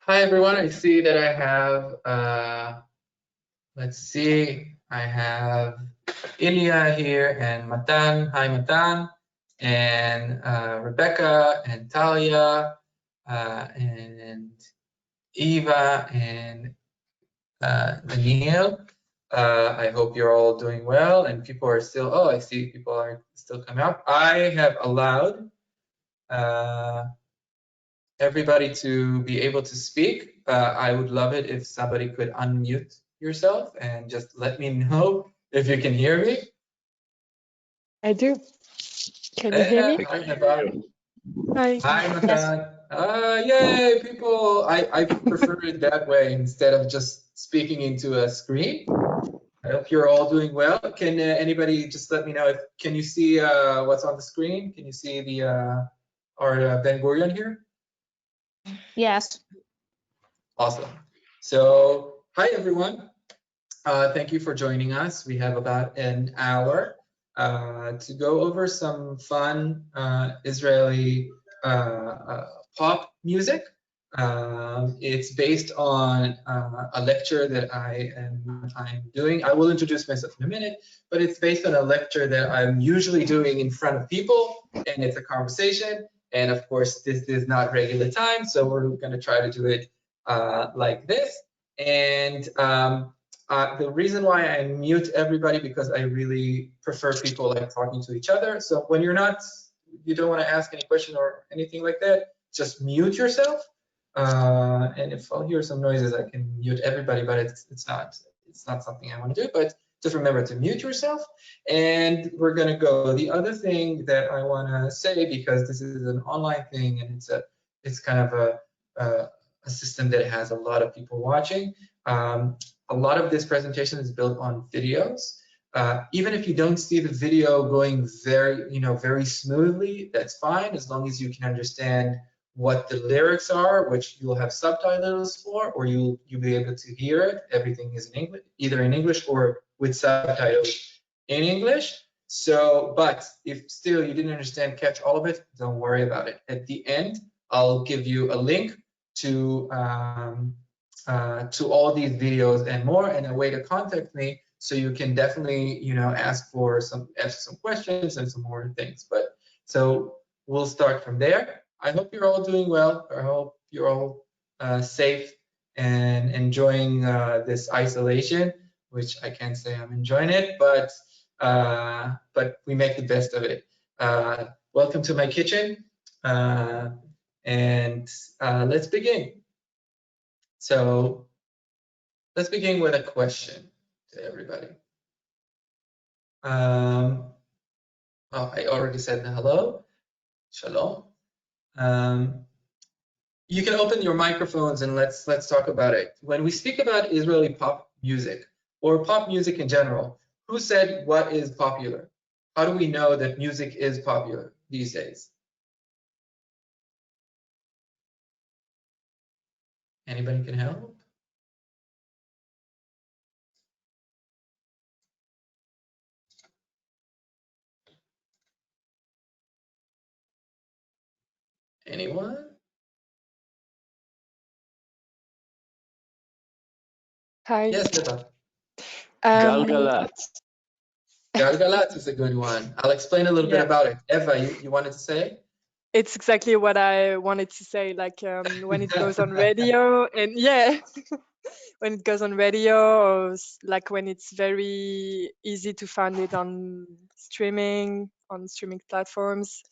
Hi everyone, I see that I have, let's see, I have Ilya here and Matan. Hi Matan, and Rebecca and Talia and Eva and Daniel. I hope you're all doing well and people are still, oh, I see people are still coming up. I have allowed everybody to be able to speak. I would love it if somebody could unmute yourself and just let me know if you can hear me. I do. Can you hear me? Hi, Hi. Matan. Yay, people. I prefer it that way instead of just speaking into a screen. I hope you're all doing well. Can anybody just let me know if can you see what's on the screen? Can you see the our Ben Gurion here? Yes. Awesome. So, hi everyone. Thank you for joining us. We have about an hour to go over some fun Israeli pop music. It's based on a lecture that I'm doing. I will introduce myself in a minute, but it's based on a lecture that I'm usually doing in front of people, and it's a conversation. And of course, this is not regular time, so we're going to try to do it like this. And the reason why I mute everybody because I really prefer people like talking to each other. So when you don't want to ask any question or anything like that, just mute yourself. And if I'll hear some noises, I can mute everybody, but it's not something I want to do. But just remember to mute yourself. And we're gonna go. The other thing that I want to say, because this is an online thing and it's kind of a system that has a lot of people watching. A lot of this presentation is built on videos. Even if you don't see the video going very smoothly, that's fine, as long as you can understand what the lyrics are, which you'll have subtitles for, or you'll be able to hear it. Everything is in English, either in English or with subtitles in English. So, but if still you didn't catch all of it, don't worry about it. At the end, I'll give you a link to all these videos and more, and a way to contact me, so you can definitely ask some questions and some more things. But so we'll start from there. I hope you're all doing well. I hope you're all safe and enjoying this isolation, which I can't say I'm enjoying it, but we make the best of it. Welcome to my kitchen, and let's begin. So let's begin with a question to everybody. Oh, I already said hello. Shalom. You can open your microphones and let's talk about it. When we speak about Israeli pop music or pop music in general, who said what is popular? How do we know that music is popular these days? Anybody can help? Anyone? Hi. Yes, Eva. Galgalatz. Galgalatz is a good one. I'll explain a little bit about it. Eva, you wanted to say? It's exactly what I wanted to say. Like when it goes on radio, and when it goes on radio, or like when it's very easy to find it on streaming platforms,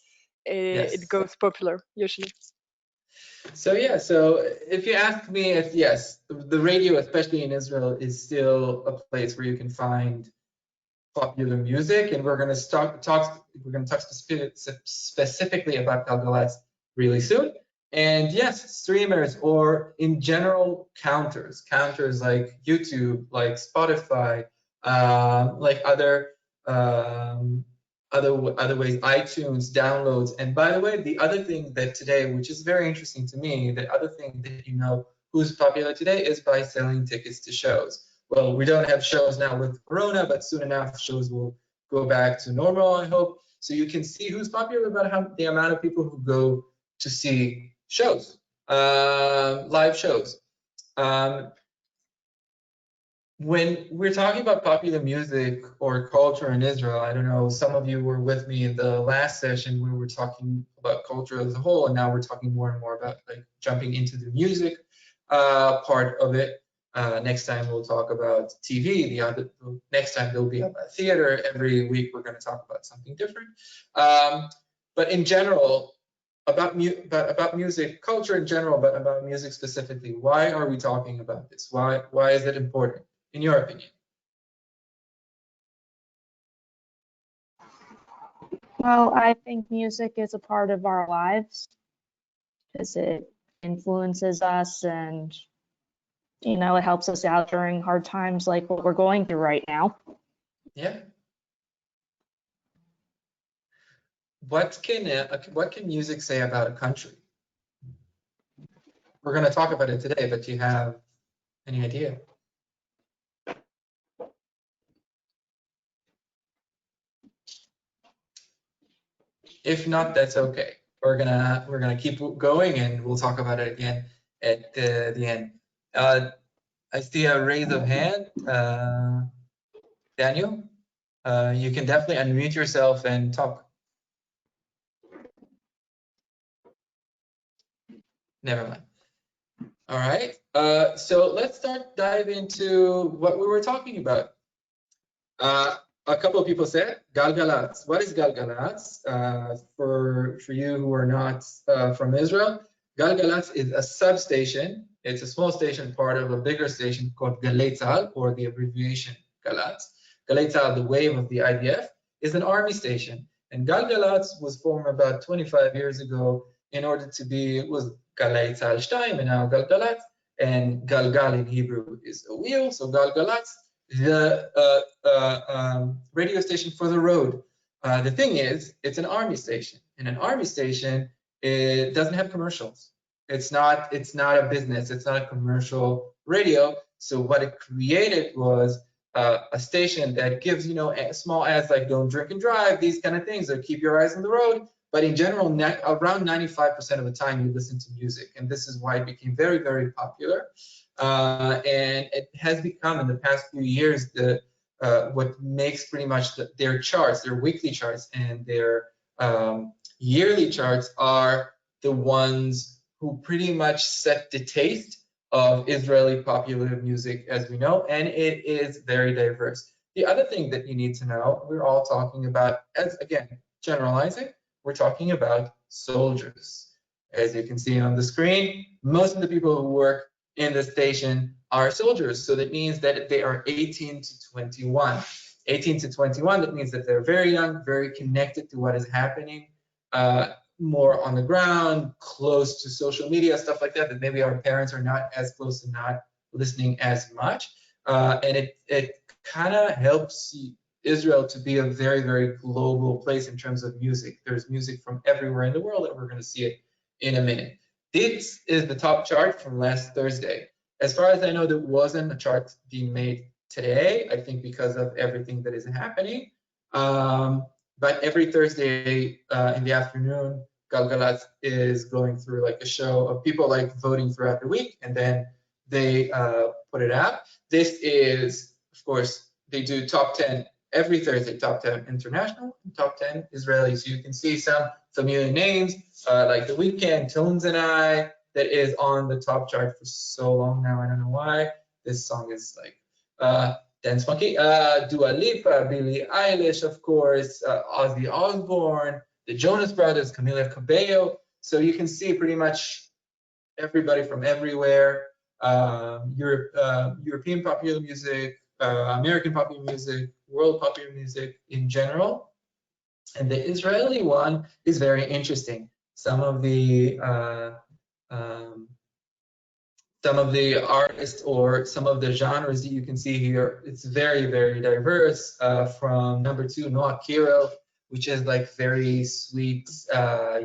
it goes popular usually. So yeah, so if you ask me, yes, the radio, especially in Israel, is still a place where you can find popular music, and we're going to talk specifically about Galgalatz really soon. And yes, streamers, or in general counters like YouTube, like Spotify, like other ways, iTunes, downloads. And by the way, the other thing that today, which is very interesting to me, the other thing that who's popular today is by selling tickets to shows. Well, we don't have shows now with Corona, but soon enough shows will go back to normal, I hope. So you can see who's popular about the amount of people who go to see shows. live shows. When we're talking about popular music or culture in Israel, I don't know, some of you were with me in the last session where we were talking about culture as a whole, and now we're talking more and more about like jumping into the music part of it. Next time we'll talk about TV. Next time there'll be about theater. Every week we're going to talk about something different. But in general, about music, culture in general, but about music specifically, why are we talking about this? Why is it important, in your opinion? Well, I think music is a part of our lives because it influences us and, you know, it helps us out during hard times like what we're going through right now. Yeah. What can music say about a country? We're going to talk about it today, but do you have any idea? If not, that's okay. We're gonna keep going, and we'll talk about it again at the end. I see a raise of hand. Daniel, you can definitely unmute yourself and talk. Never mind. All right. So let's dive into what we were talking about. A couple of people said Galgalatz. What is Galgalatz? For you who are not from Israel, Galgalatz is a substation. It's a small station, part of a bigger station called Galei Tzahal, or the abbreviation Galatz. Galei Tzahal, the wave of the IDF, is an army station. And Galgalatz was formed about 25 years ago in order to be, it was Galei Tzahal Shtayim, and now Galgalatz. And Galgal in Hebrew is a wheel, so Galgalatz, the radio station for the road. The thing is, it's an army station. And an army station, it doesn't have commercials. It's not a business. It's not a commercial radio. So what it created was a station that gives, you know, small ads like "Don't drink and drive," these kind of things, or "Keep your eyes on the road." But in general, around 95% of the time, you listen to music, and this is why it became very, very popular. And it has become, in the past few years, what makes pretty much their charts, their weekly charts, and their yearly charts are the ones who pretty much set the taste of Israeli popular music, as we know, and it is very diverse. The other thing that you need to know, we're all talking about, as again, generalizing, we're talking about soldiers. As you can see on the screen, most of the people who work in the station are soldiers. So that means that they are 18 to 21. 18 to 21, that means that they're very young, very connected to what is happening, more on the ground, close to social media, stuff like that, that maybe our parents are not as close and not listening as much. And it kind of helps Israel to be a very, very global place in terms of music. There's music from everywhere in the world, and we're going to see it in a minute. This is the top chart from last Thursday. As far as I know, there wasn't a chart being made today, I think because of everything that is happening. But every Thursday in the afternoon, Galgalatz is going through like a show of people like voting throughout the week, and then they put it out. This is, of course, they do top 10 every Thursday, top 10 international and top 10 Israeli. So you can see some familiar names like The Weeknd, Tones and I, that is on the top chart for so long now. I don't know why. This song is like dance monkey. Dua Lipa, Billie Eilish, of course, Ozzy Osbourne, the Jonas Brothers, Camila Cabello. So you can see pretty much everybody from everywhere. European popular music, American popular music, world popular music in general. And the Israeli one is very interesting. Some of the artists or some of the genres that you can see here, it's very, very diverse. From number 2, Noah Kiro, which is like very sweet,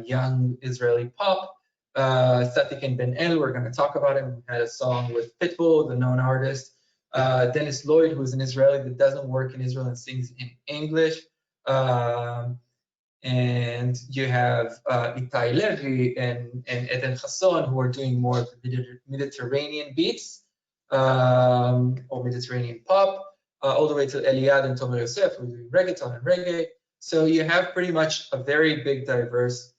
young Israeli pop. Satiken Ben El, we're going to talk about him. He had a song with Pitbull, the known artist. Dennis Lloyd, who's an Israeli that doesn't work in Israel and sings in English. and you have Itai Levy and Eden Chasson, who are doing more of the Mediterranean beats or Mediterranean pop, all the way to Eliad and Tomer Yosef, who are doing reggaeton and reggae. So you have pretty much a very big, diverse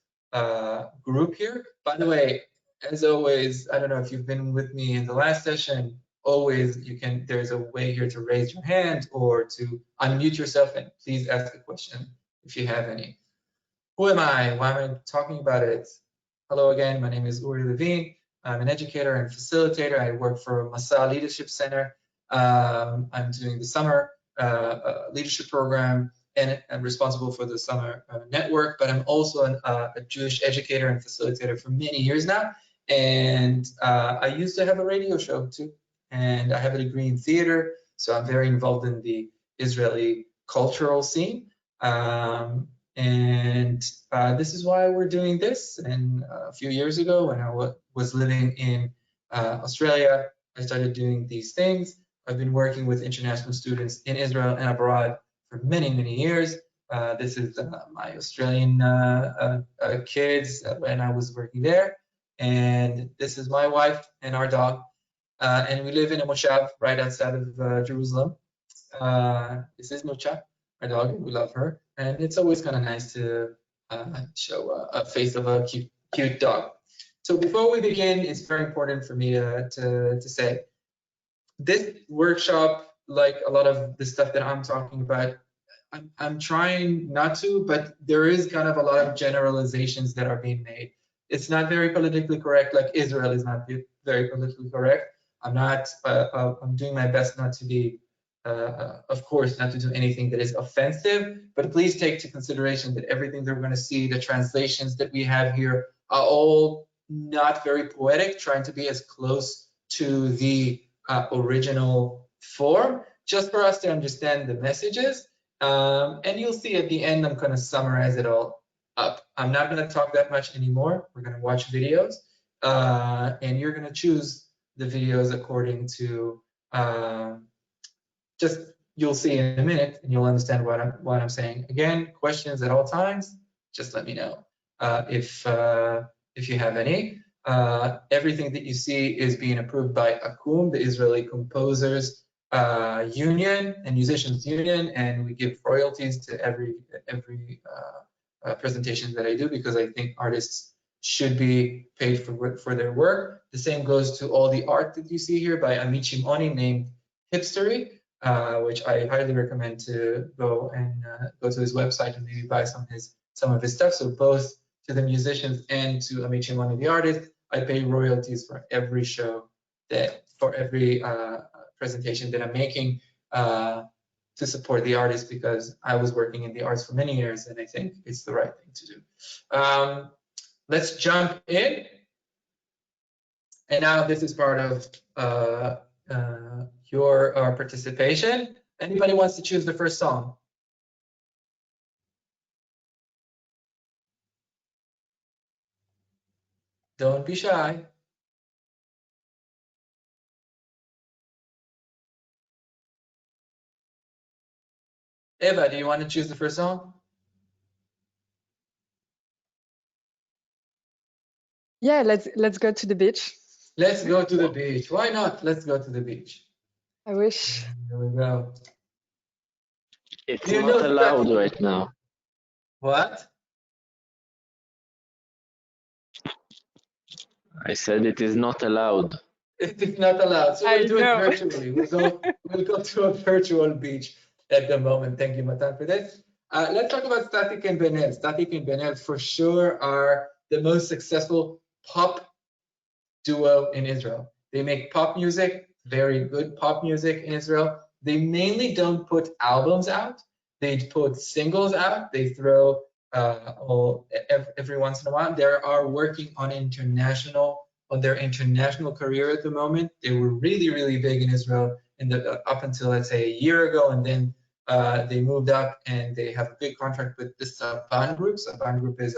group here. By the way, as always, I don't know if you've been with me in the last session, always there's a way here to raise your hand or to unmute yourself, and please ask a question if you have any. Who am I? Why am I talking about it? Hello again, my name is Uri Levin. I'm an educator and facilitator. I work for Masa Leadership Center. I'm doing the summer leadership program, and I'm responsible for the summer network, but I'm also a Jewish educator and facilitator for many years now. And I used to have a radio show too, and I have a degree in theater, so I'm very involved in the Israeli cultural scene. And this is why we're doing this. And a few years ago, when I was living in Australia, I started doing these things. I've been working with international students in Israel and abroad for many, many years. This is my Australian kids when I was working there. And this is my wife and our dog. And we live in a moshav right outside of Jerusalem. This is Nucha, our dog, and we love her. And it's always kind of nice to show a face of a cute dog. So before we begin, it's very important for me to say, this workshop, like a lot of the stuff that I'm talking about, I'm trying not to, but there is kind of a lot of generalizations that are being made. It's not very politically correct, like Israel is not very politically correct. I'm doing my best not to be, of course, not to do anything that is offensive, but please take into consideration that everything that we're going to see, the translations that we have here, are all not very poetic, trying to be as close to the original form, just for us to understand the messages. And you'll see at the end, I'm going to summarize it all up. I'm not going to talk that much anymore. We're going to watch videos, and you're going to choose the videos according to you'll see in a minute, and you'll understand what I'm saying. Again, questions at all times, just let me know if you have any. Everything that you see is being approved by ACUM, the Israeli Composers Union and Musicians Union, and we give royalties to every presentation that I do, because I think artists should be paid for their work. The same goes to all the art that you see here by Amit Shimoni, named Hipstery, which I highly recommend to go to his website and maybe buy some of his stuff. So both to the musicians and to Amit Shimoni, the artist, I pay royalties for every show, for every presentation that I'm making, to support the artist, because I was working in the arts for many years, and I think it's the right thing to do. Let's jump in. And now this is part of your participation. Anybody wants to choose the first song? Don't be shy. Eva, do you want to choose the first song? Yeah, let's go to the beach. Let's go to the beach. Why not? Let's go to the beach. I wish. Here we go. It's not allowed right now. What? I said it is not allowed. It is not allowed. So we'll do it virtually. We'll go to a virtual beach at the moment. Thank you, Matan, for this. Let's talk about Static and Ben-El. Static and Ben-El for sure are the most successful pop duo in Israel. They make pop music, very good pop music in Israel. They mainly don't put albums out. They put singles out. They throw every once in a while. They are working on their international career at the moment. They were really, really big in Israel up until, let's say, a year ago, and then they moved up and they have a big contract with the Saban Group. Saban Group is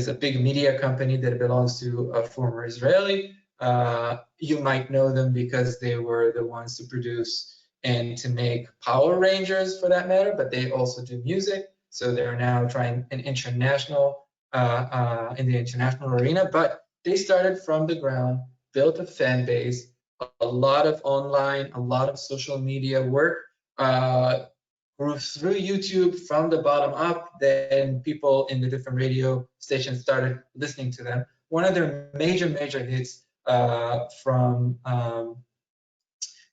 a big media company that belongs to a former Israeli. You might know them because they were the ones to produce and to make Power Rangers, for that matter, but they also do music. So they're now trying an international in the international arena, but they started from the ground, built a fan base, a lot of online, a lot of social media work, grew through YouTube from the bottom up. Then people in the different radio stations started listening to them. One of their major hits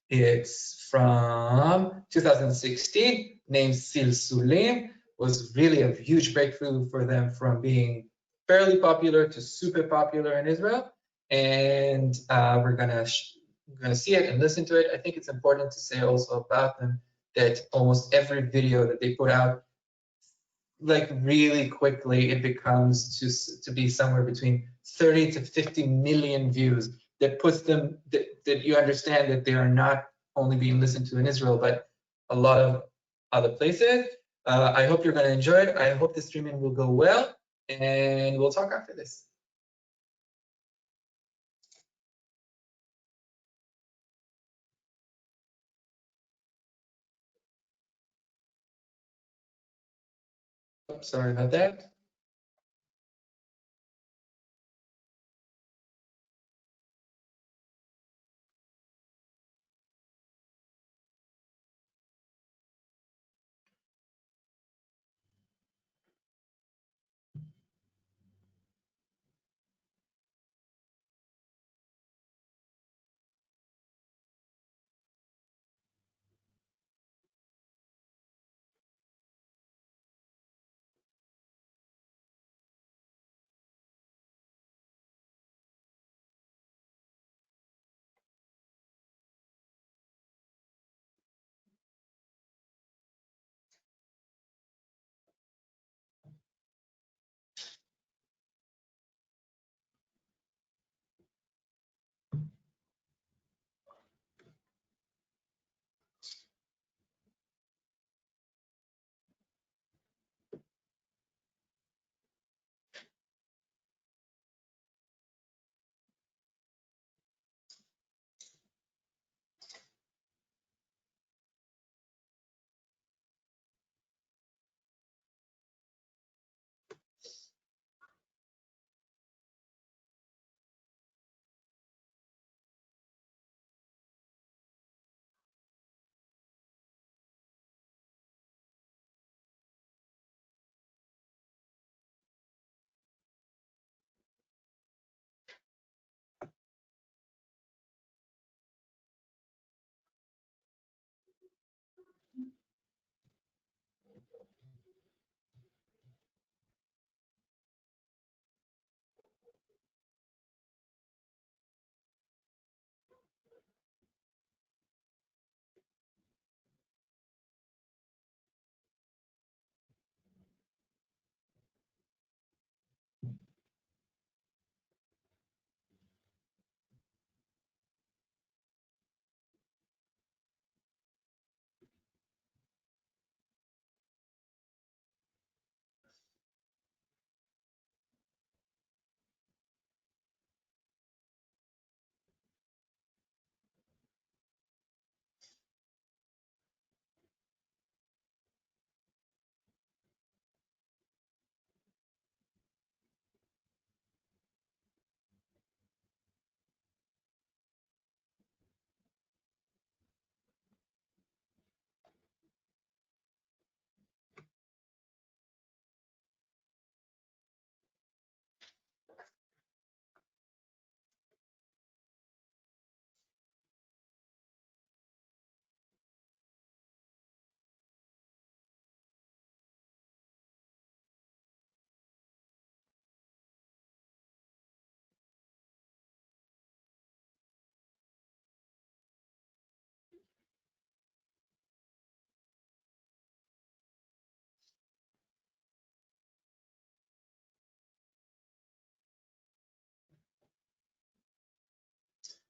it's from 2016, named Silsulim, was really a huge breakthrough for them from being fairly popular to super popular in Israel. And we're gonna see it and listen to it. I think it's important to say also about them that almost every video that they put out, like really quickly, it becomes to be somewhere between 30 to 50 million views. That puts them that you understand that they are not only being listened to in Israel, but a lot of other places. I hope you're going to enjoy it. I hope the streaming will go well, and we'll talk after this. Oops, sorry about that.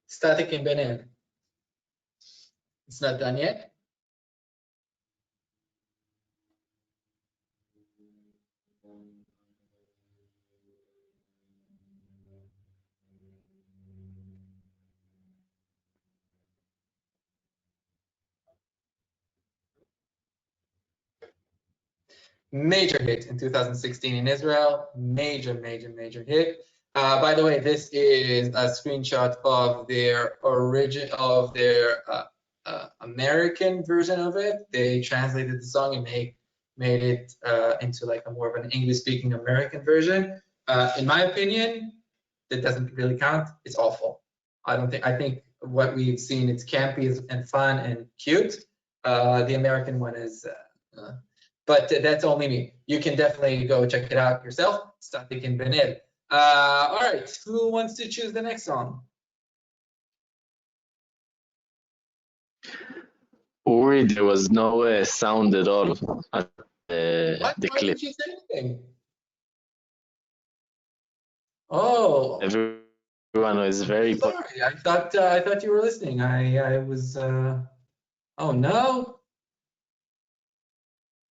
Static in Benin. It's not done yet. major hit in 2016 in Israel. Major hit. By the way, this is a screenshot of their American version of it. They translated the song and made it into like a more of an English-speaking American version. In my opinion, that doesn't really count. It's awful. I think what we've seen, it's campy and fun and cute. The American one is, but that's only me. You can definitely go check it out yourself. Static and Benel. All right, who wants to choose the next song? Uri, there was no sound at all at the Why clip. didn't you say anything? Oh, Everyone was very sorry. I thought you were listening. I was. Oh no.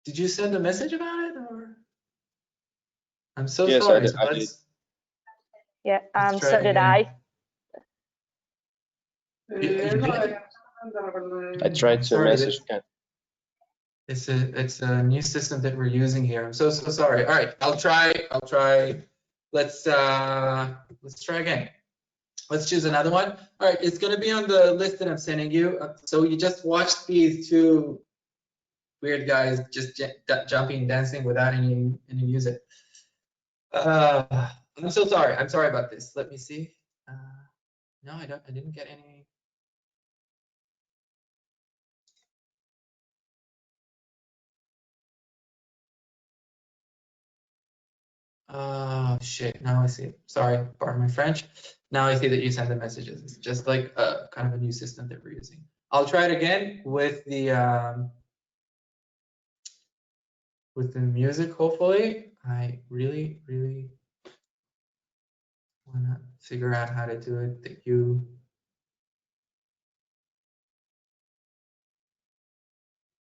Did you send a message about it, or? I'm so Yes, sorry. I did. So I did. Yeah, let's try so it did again. I. You did? I tried to Sorry, message Ken. It's a new system that we're using here. I'm so sorry. All right, I'll try. Let's try again. Let's choose another one. All right, it's gonna be on the list that I'm sending you. So you just watched these two weird guys just jumping, dancing without any music. I'm so sorry. I'm sorry about this. Let me see. No, I didn't get any. Oh shit, now I see it. Sorry, pardon my French. Now I see that you send the messages. It's just like kind of a new system that we're using. I'll try it again with the music, hopefully. I really wanna figure out how to do it that you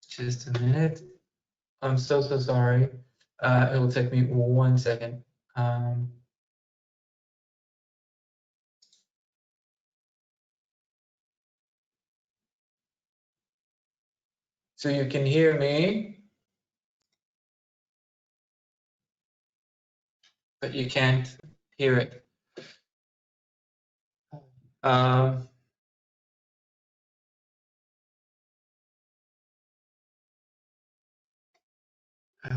just a minute. I'm so sorry. It will take me 1 second. So you can hear me, but you can't hear it. I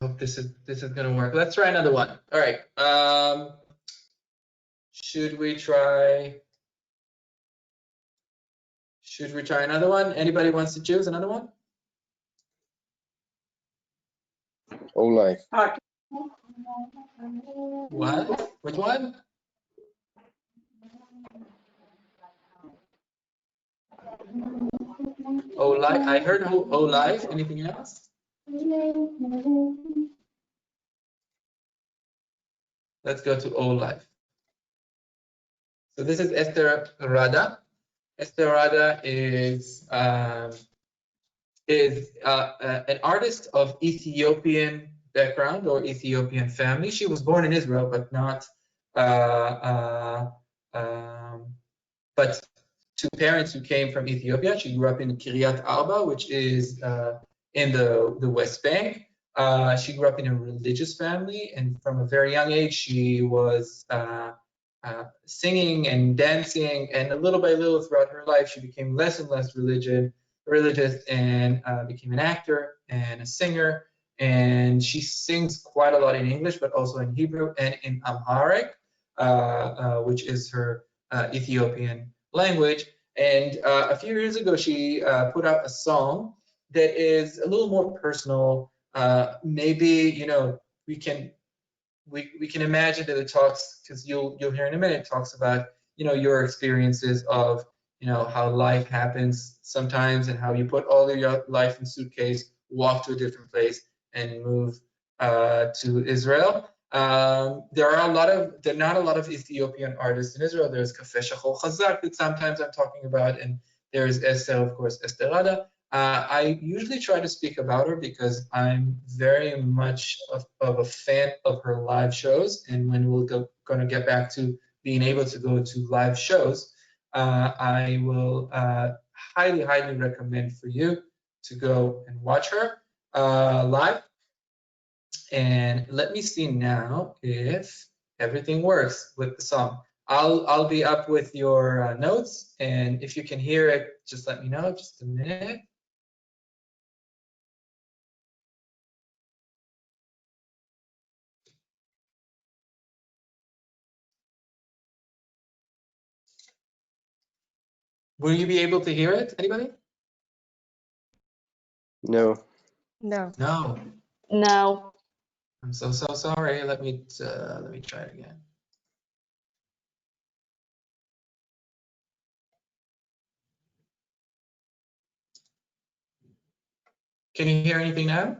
hope this is gonna work. Let's try another one. All right. Should we try another one? Anybody wants to choose another one? Oh, life. What? Which one? Oh, life. I heard oh life. Anything else? Let's go to oh life. So this is Esther Rada. Esther Rada is an artist of Ethiopian background or Ethiopian family. She was born in Israel, but not but to parents who came from Ethiopia. She grew up in Kiryat Arba, which is in the West Bank. She grew up in a religious family, and from a very young age, she was singing and dancing, and little by little throughout her life, she became less and less religious and became an actor and a singer. And she sings quite a lot in English, but also in Hebrew and in Amharic, which is her Ethiopian language. And a few years ago, she put out a song that is a little more personal. Maybe, you know, we can imagine that it talks, because you'll hear in a minute, it talks about, you know, your experiences of, you know, how life happens sometimes and how you put all of your life in suitcase, walk to a different place, and move to Israel. There are not a lot of Ethiopian artists in Israel. There's Cafe Shachor Chazak that sometimes I'm talking about, and there's Esther, of course, Esther Rada. I usually try to speak about her because I'm very much of a fan of her live shows. And when we're going to get back to being able to go to live shows, I will highly recommend for you to go and watch her live. And let me see now if everything works with the song. I'll be up with your notes, and if you can hear it, just let me know. Just a minute. Will you be able to hear it? Anybody? No. No. No. No. I'm so sorry. Let me try it again. Can you hear anything now?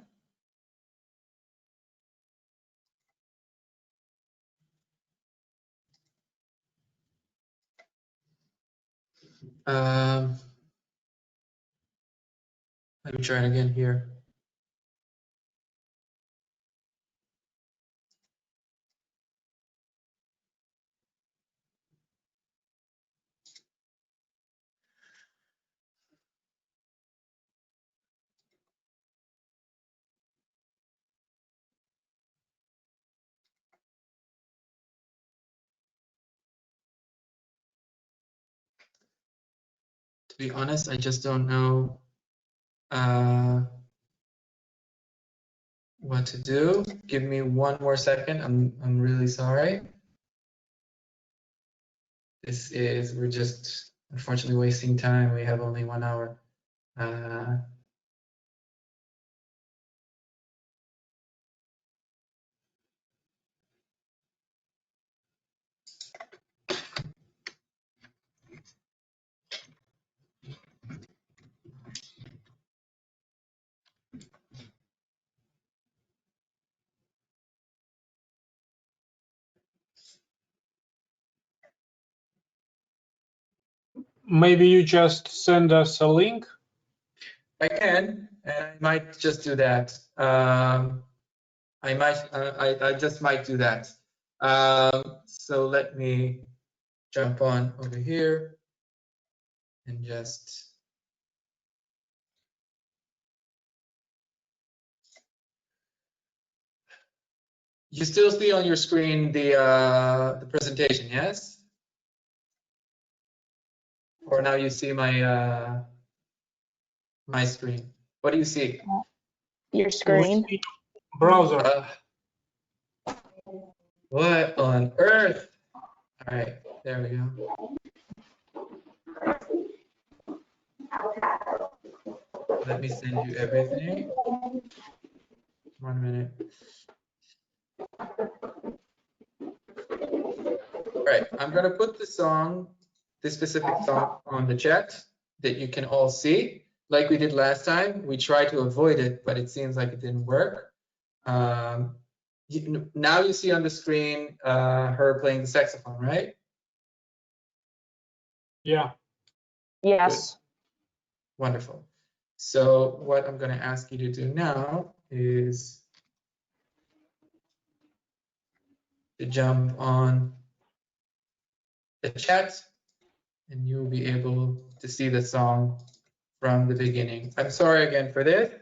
Let me try it again here. To be honest, I just don't know what to do. Give me one more second. I'm really sorry. We're just unfortunately wasting time. We have only 1 hour. Maybe you just send us a link. I can, and I might just do that. I just might do that. So let me jump on over here and just. You still see on your screen the presentation, yes? Or now you see my my screen. What do you see? Your screen. Browser. What on earth? All right, there we go. Let me send you everything. 1 minute. All right, I'm gonna put the song, this specific song, on the chat that you can all see. Like we did last time, we tried to avoid it, but it seems like it didn't work. Now you see on the screen her playing the saxophone, right? Yeah. Yes. Good. Wonderful. So what I'm going to ask you to do now is to jump on the chat, and you'll be able to see the song from the beginning. I'm sorry again for this.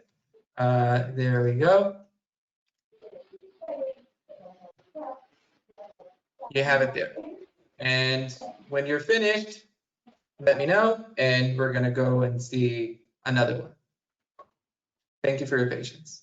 There we go. You have it there. And when you're finished, let me know, and we're going to go and see another one. Thank you for your patience.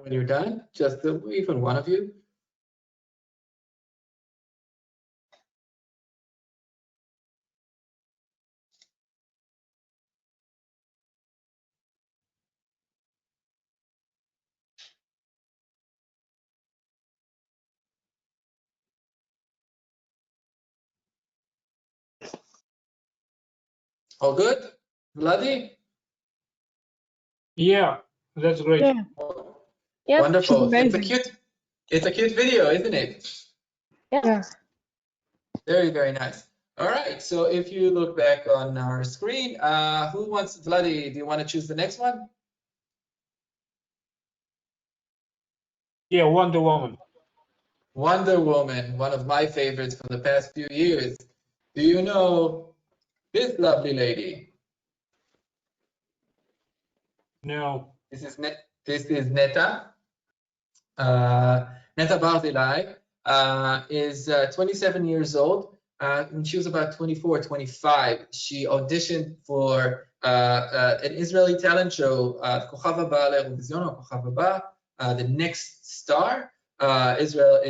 When you're done, just even one of you. All good? Vladi? Yeah, that's great. Yeah, Yep. Wonderful. she's It's a cute video, isn't it? yeah. Very, very nice. All right. So if you look back on our screen, who wants, Vladi, do you want to choose the next one? Yeah, Wonder Woman. Wonder Woman, one of my favorites from the past few years. Do you know this lovely lady? No. This is Neta. Neta Barzilai is 27 years old. When she was about 24, 25, she auditioned for an Israeli talent show, Kochav Haba L'Eurovision, or Kochav Haba, the next star. Israel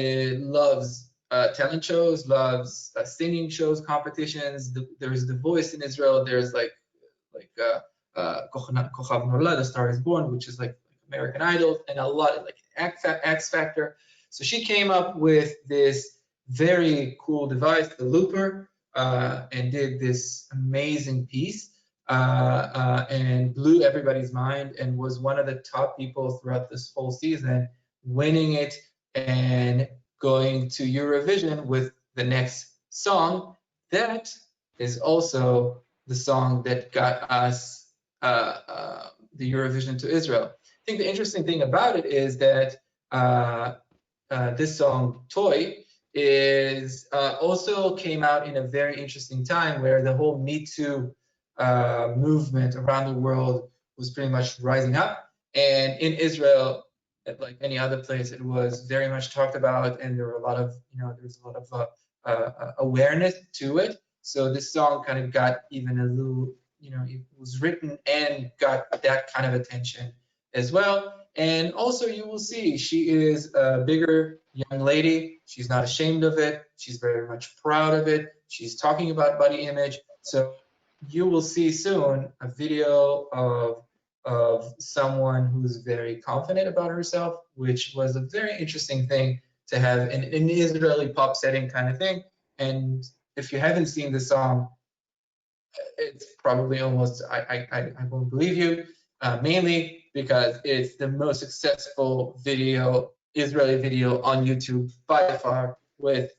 loves talent shows, loves singing shows, competitions. There's The Voice in Israel. There's like Kochav Nolad, A Star Is Born, which is like American Idol, and a lot like X Factor. So she came up with this very cool device, the looper, and did this amazing piece and blew everybody's mind and was one of the top people throughout this whole season, winning it and going to Eurovision with the next song. That is also the song that got us the Eurovision to Israel. I think the interesting thing about it is that this song, Toy, is also came out in a very interesting time where the whole Me Too movement around the world was pretty much rising up. And in Israel, like any other place, it was very much talked about, and there were a lot of, there's a lot of awareness to it. So this song kind of got even a little, it was written and got that kind of attention as well. And also you will see she is a bigger young lady. She's not ashamed of it. She's very much proud of it. She's talking about body image. So you will see soon a video of someone who's very confident about herself, which was a very interesting thing to have in an Israeli pop setting kind of thing. And if you haven't seen the song, it's probably almost, I won't believe you, mainly because it's the most successful Israeli video on YouTube by far, with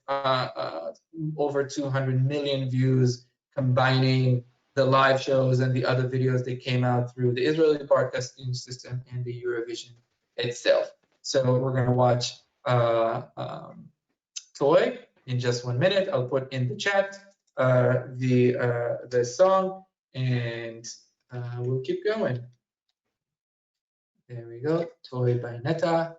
over 200 million views, combining the live shows and the other videos that came out through the Israeli broadcasting system and the Eurovision itself. So we're going to watch Toy in just 1 minute. I'll put in the chat the song, and we'll keep going. There we go. Toy by Neta.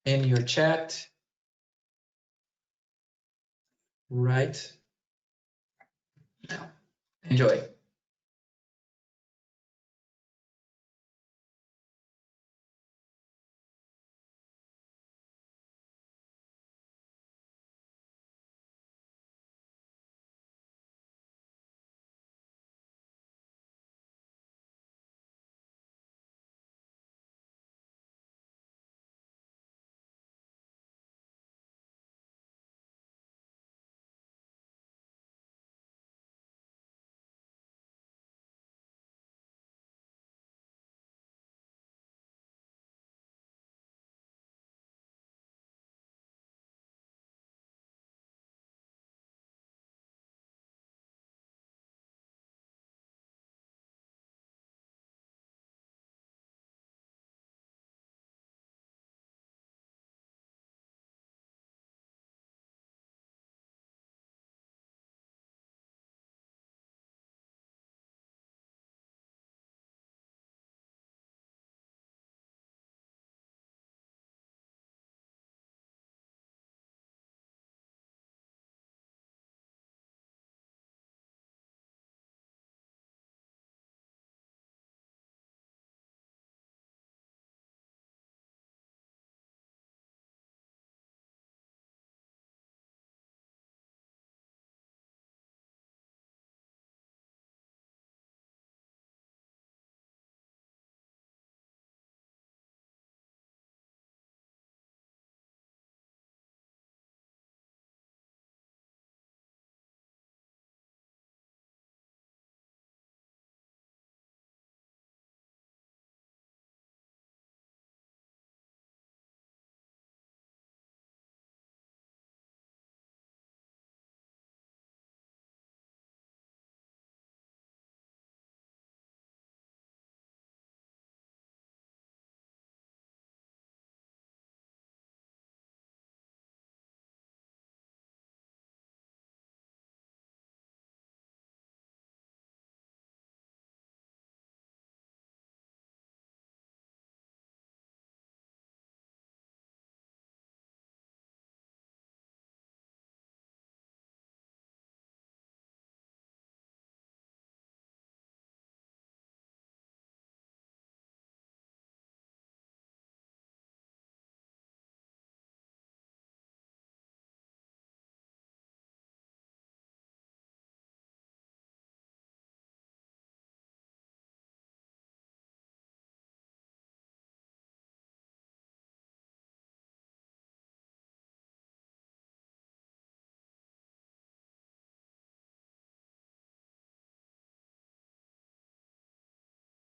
In your chat right now. Enjoy.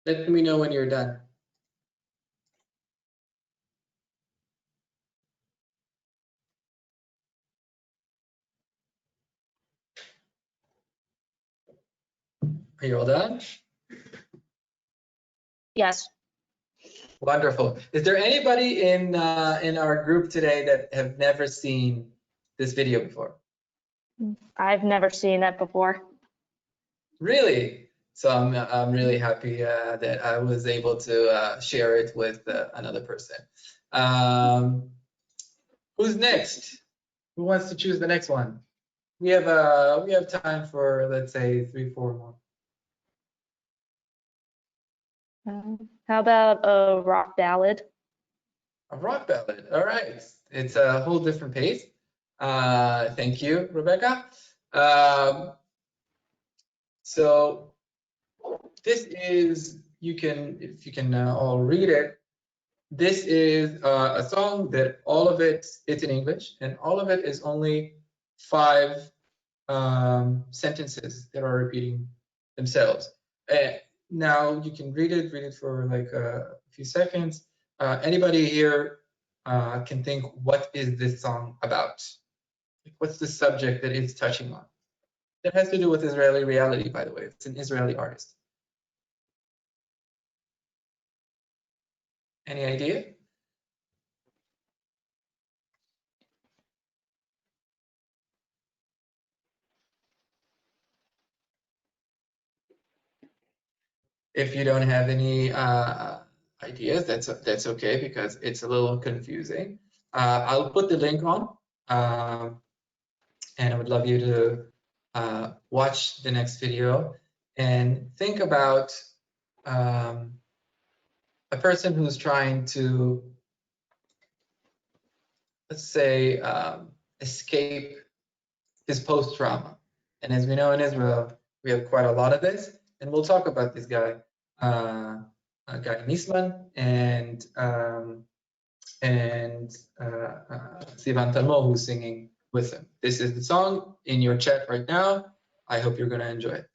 Let me know when you're done. Are you all done? Yes. Wonderful. Is there anybody in our group today that have never seen this video before? I've never seen that before. Really? So I'm really happy that I was able to share it with another person. Who's next? Who wants to choose the next one? We have time for, let's say, 3-4 more. How about a rock ballad? A rock ballad. All right. It's a whole different pace. Thank you, Rebecca. So this is, if you can all read it, this is a song that all of it's in English, and all of it is only 5 sentences that are repeating themselves. Now you can read it for like a few seconds. Anybody here can think, what is this song about? Like, what's the subject that it's touching on? That has to do with Israeli reality, by the way. It's an Israeli artist. Any idea? If you don't have any ideas, that's okay, because it's a little confusing. I'll put the link on, and I would love you to watch the next video and think about a person who's trying to, let's say, escape his post-trauma. And as we know in Israel, we have quite a lot of this, and we'll talk about this guy, Guy Nisman, and Sivan Talmo, who's singing with him. This is the song in your chat right now. I hope you're going to enjoy it.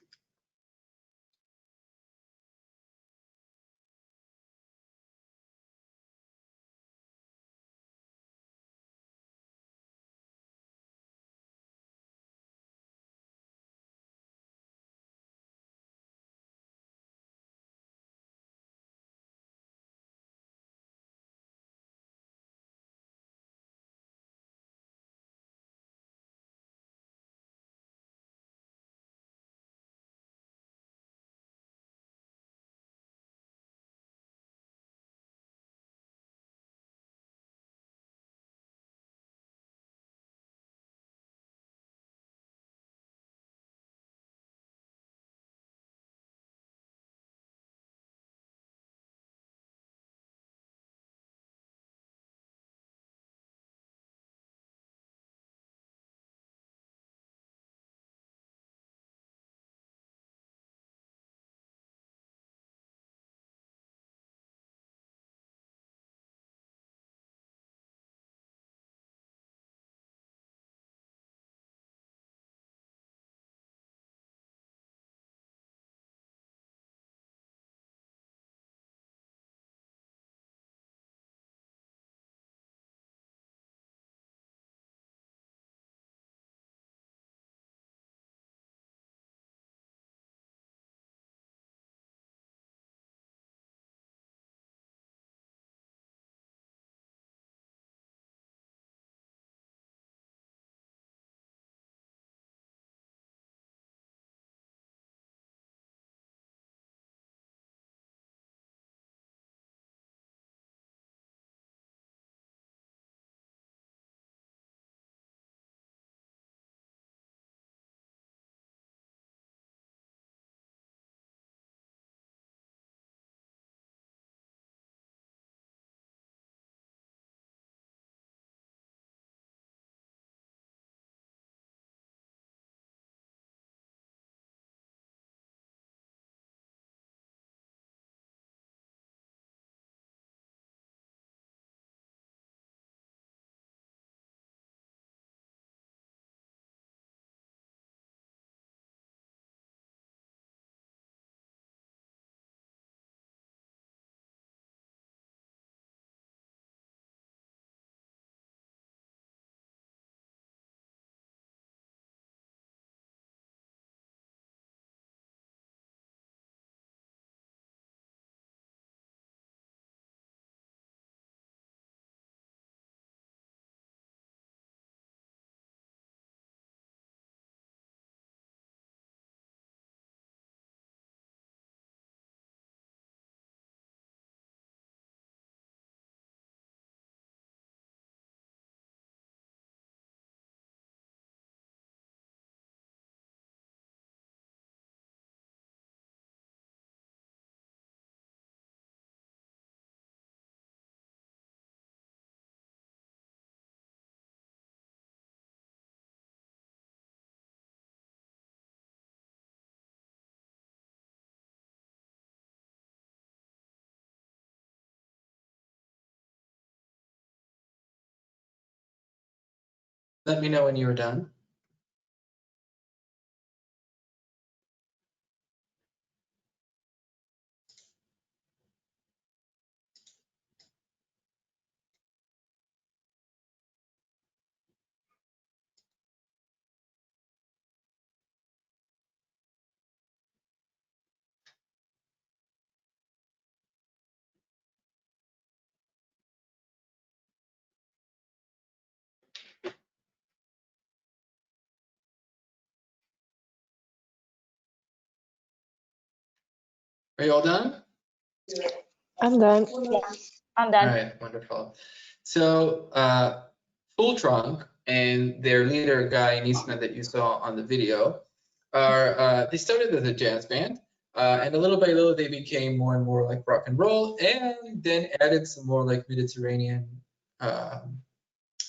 Let me know when you're done. Are you all done? I'm done. I'm All done. right, wonderful. So Full Trunk and their leader, Guy Niesman, that you saw on the video, are they started as a jazz band, and little by little they became more and more like rock and roll, and then added some more like Mediterranean um,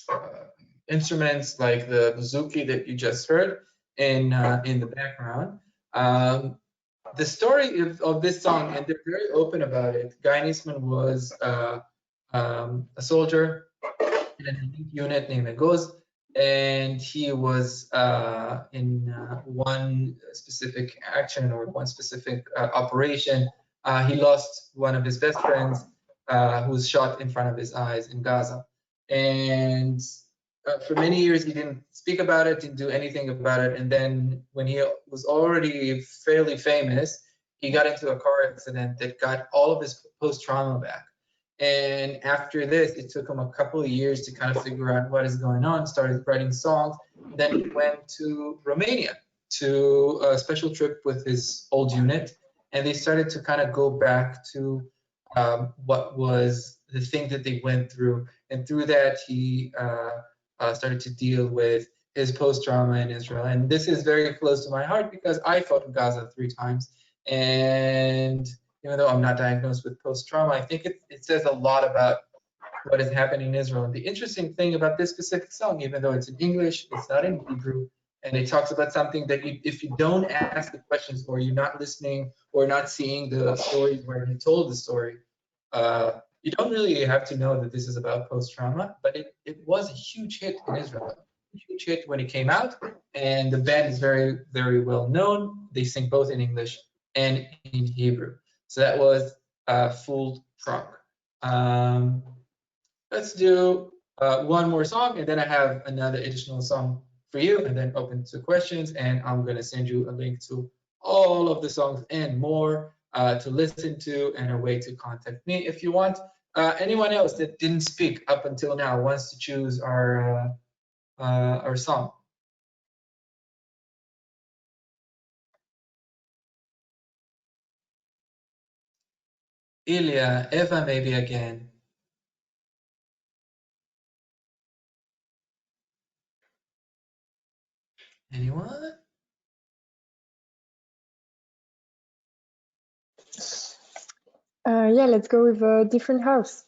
uh, instruments like the bouzouki that you just heard in the background. Um, the story of this song, and they're very open about it. Guy Niesman was a soldier in an elite unit named Agos, and he was in one specific action or one specific operation. He lost one of his best friends who was shot in front of his eyes in Gaza. And for many years, he didn't speak about it, didn't do anything about it. And then when he was already fairly famous, he got into a car accident that got all of his post-trauma back. And after this, it took him a couple of years to kind of figure out what is going on, started writing songs. Then he went to Romania to a special trip with his old unit. And they started to kind of go back to what was the thing that they went through. And through that, he started to deal with his post-trauma in Israel. And this is very close to my heart because I fought in Gaza 3 times. And even though I'm not diagnosed with post-trauma, I think it says a lot about what is happening in Israel. And the interesting thing about this specific song, even though it's in English, it's not in Hebrew, and it talks about something that if you don't ask the questions or you're not listening or not seeing the stories where he told the story, you don't really have to know that this is about post-trauma, but it was a huge hit in Israel. A huge hit when it came out, and the band is very, very well known. They sing both in English and in Hebrew. So that was Full Trunk. Let's do one more song, and then I have another additional song for you, and then open to questions. And I'm going to send you a link to all of the songs and more to listen to, and a way to contact me if you want. Anyone else that didn't speak up until now wants to choose our song? Ilya, Eva, maybe again. Anyone? Yeah, let's go with a different house.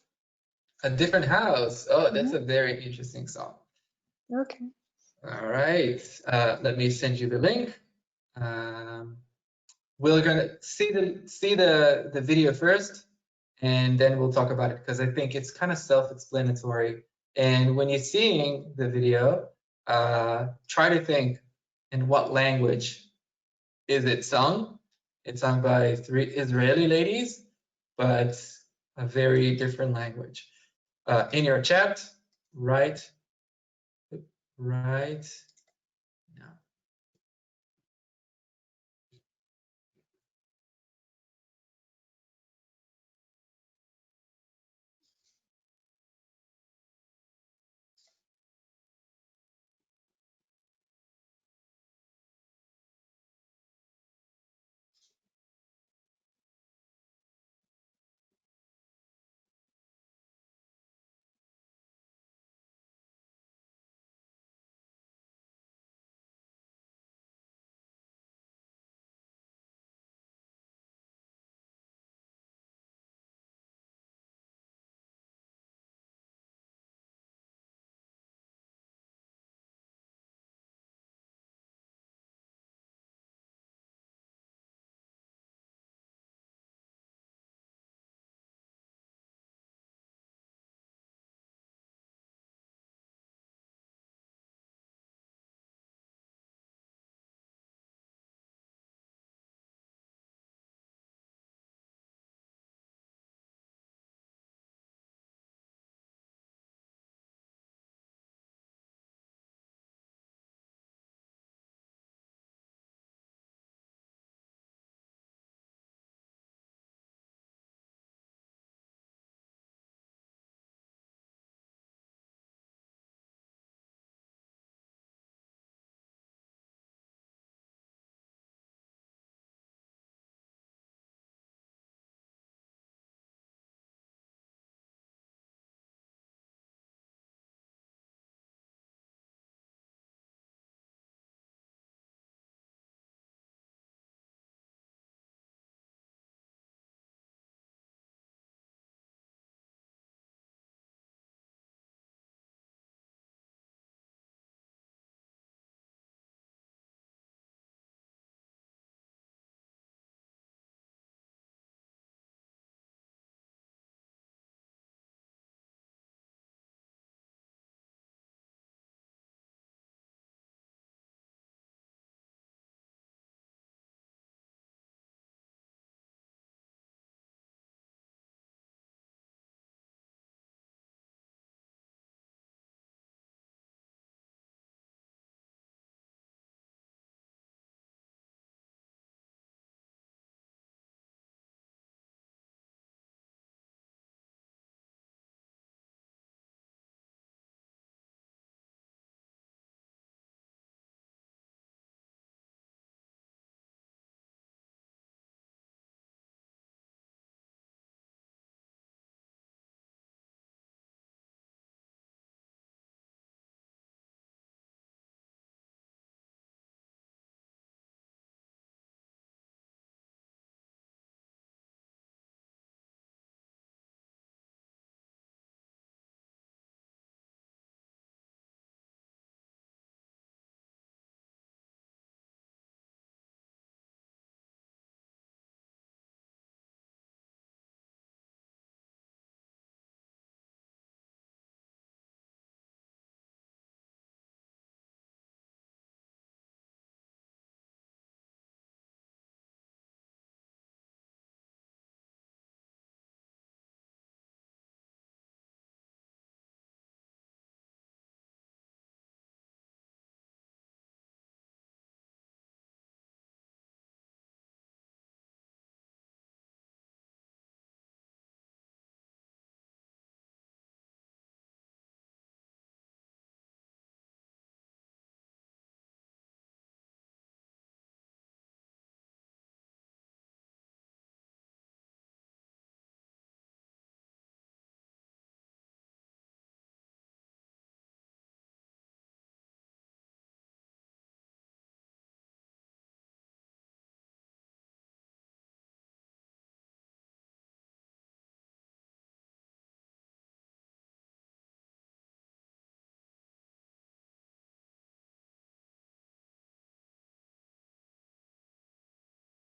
A Different House. Oh, that's a very interesting song. Okay. All right. Let me send you the link. We're gonna see the video first, and then we'll talk about it because I think it's kind of self-explanatory. And when you're seeing the video, try to think in what language is it sung. It's sung by 3 Israeli ladies, but a very different language. In your chat, right now.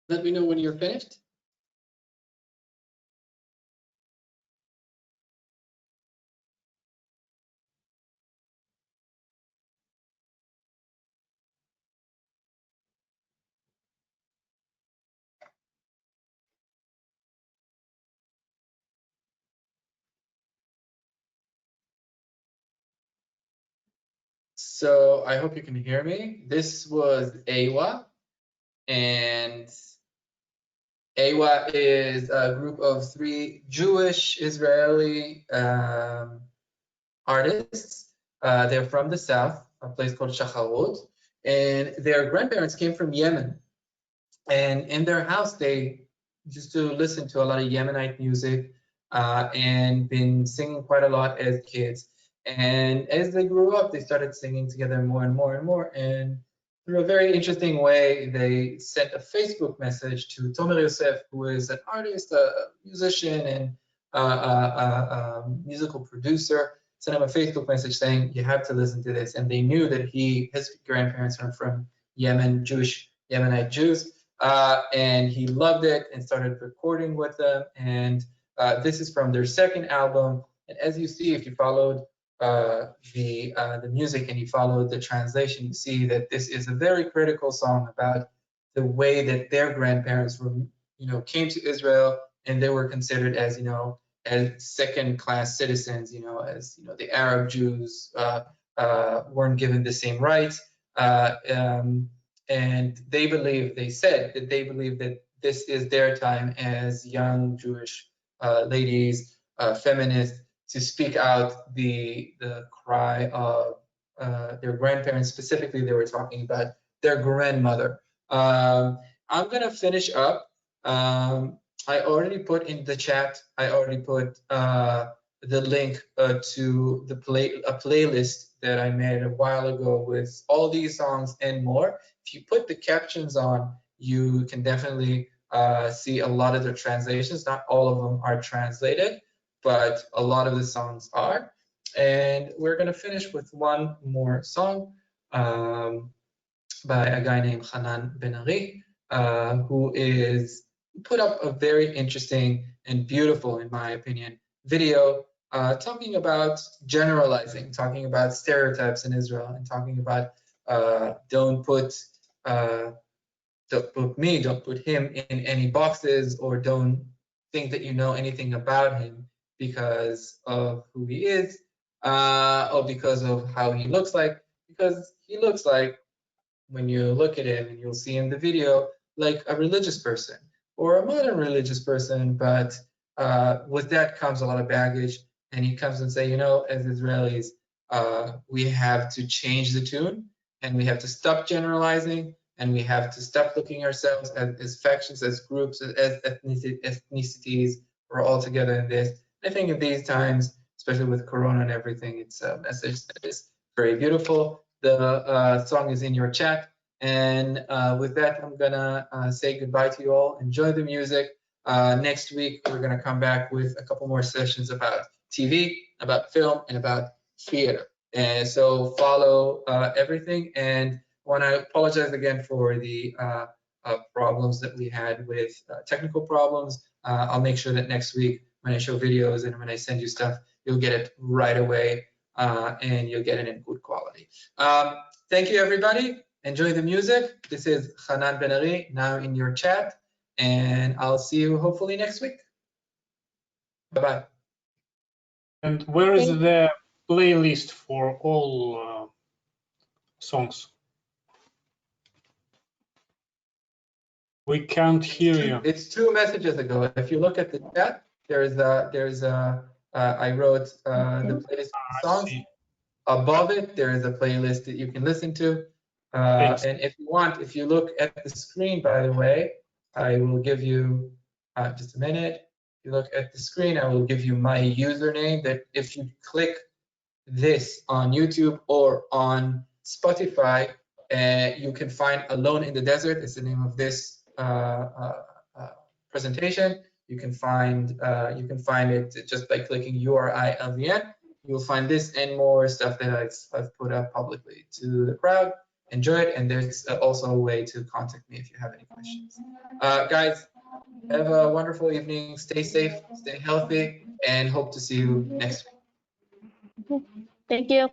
Let me know when you're finished. So I hope you can hear me. This was Awa, and Awa is a group of 3 Jewish Israeli artists. They're from the south, a place called Shacharot, and their grandparents came from Yemen. And in their house, they used to listen to a lot of Yemenite music and been singing quite a lot as kids. And as they grew up, they started singing together more and more and more. And through a very interesting way, they sent a Facebook message to Tomer Yosef, who is an artist, a musician, and a musical producer. Sent him a Facebook message saying, "You have to listen to this." And they knew that his grandparents are from Yemen, Yemenite Jews. And he loved it and started recording with them. And this is from their second album. And as you see, if you followed the music and you followed the translation, you see that this is a very critical song about the way that their grandparents were, came to Israel, and they were considered as, as second-class citizens, as the Arab Jews weren't given the same rights. And they said that they believe that this is their time as young Jewish ladies, feminists, to speak out the cry of their grandparents. Specifically, they were talking about their grandmother. I'm gonna finish up. I already put in the chat. I already put the link to a playlist that I made a while ago with all these songs and more. If you put the captions on, you can definitely see a lot of the translations. Not all of them are translated, but a lot of the songs are. And we're going to finish with one more song by a guy named Hanan Ben-Ari, who put up a very interesting and beautiful, in my opinion, video talking about generalizing, talking about stereotypes in Israel, and talking about don't put me, don't put him in any boxes, or don't think that you know anything about him because of who he is, or because of how he looks like, because he looks like, when you look at him and you'll see in the video, like a religious person or a modern religious person, but with that comes a lot of baggage. And he comes and say, as Israelis, we have to change the tune, and we have to stop generalizing, and we have to stop looking ourselves as factions, as groups, as ethnicities. We're all together in this. I think in these times, especially with Corona and everything, it's a message that is very beautiful. The song is in your chat. And with that, I'm gonna say goodbye to you all. Enjoy the music. Next week, we're gonna come back with a couple more sessions about TV, about film, and about theater. And so follow everything. And I want to apologize again for the problems that we had with technical problems. I'll make sure that next week, when I show videos and when I send you stuff, you'll get it right away. And you'll get it in good quality. Thank you, everybody. Enjoy the music. This is Hanan Ben-Ari, now in your chat, and I'll see you hopefully next week. Bye-bye. And where is the playlist for all songs? We can't hear you. It's 2 messages ago. If you look at the chat, I wrote the playlist songs. Above it, there is a playlist that you can listen to. And if you want, if you look at the screen, by the way, I will give you just a minute. If you look at the screen, I will give you my username, that if you click this on YouTube or on Spotify, you can find Alone in the Desert. It's the name of this presentation. You can find it just by clicking URI LVN. You'll find this and more stuff that I've put up publicly to the crowd. enjoy it. And there's also a way to contact me if you have any questions. Guys, have a wonderful evening. Stay safe, stay healthy, and hope to see you next week. Thank you.